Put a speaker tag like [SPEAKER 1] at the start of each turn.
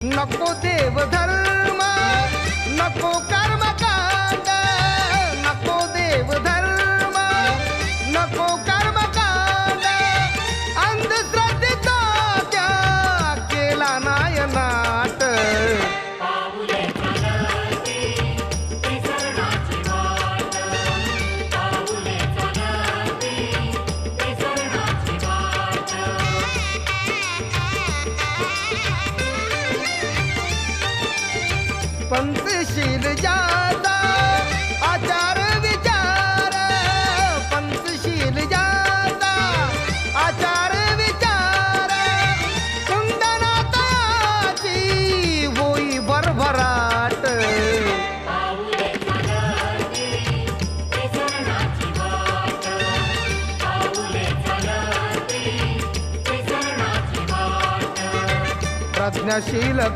[SPEAKER 1] नको देव धर्म नको कर्मकांड, नको देव धर्म नको कर्मकांड, अंधश्रद्धेचा त्याग केला नायनाट. पंथशील ज्याचा आचार विचार, पंथशील ज्याचा आचार विचार, कुंदनाताची होई भरभराट. प्रज्ञाशील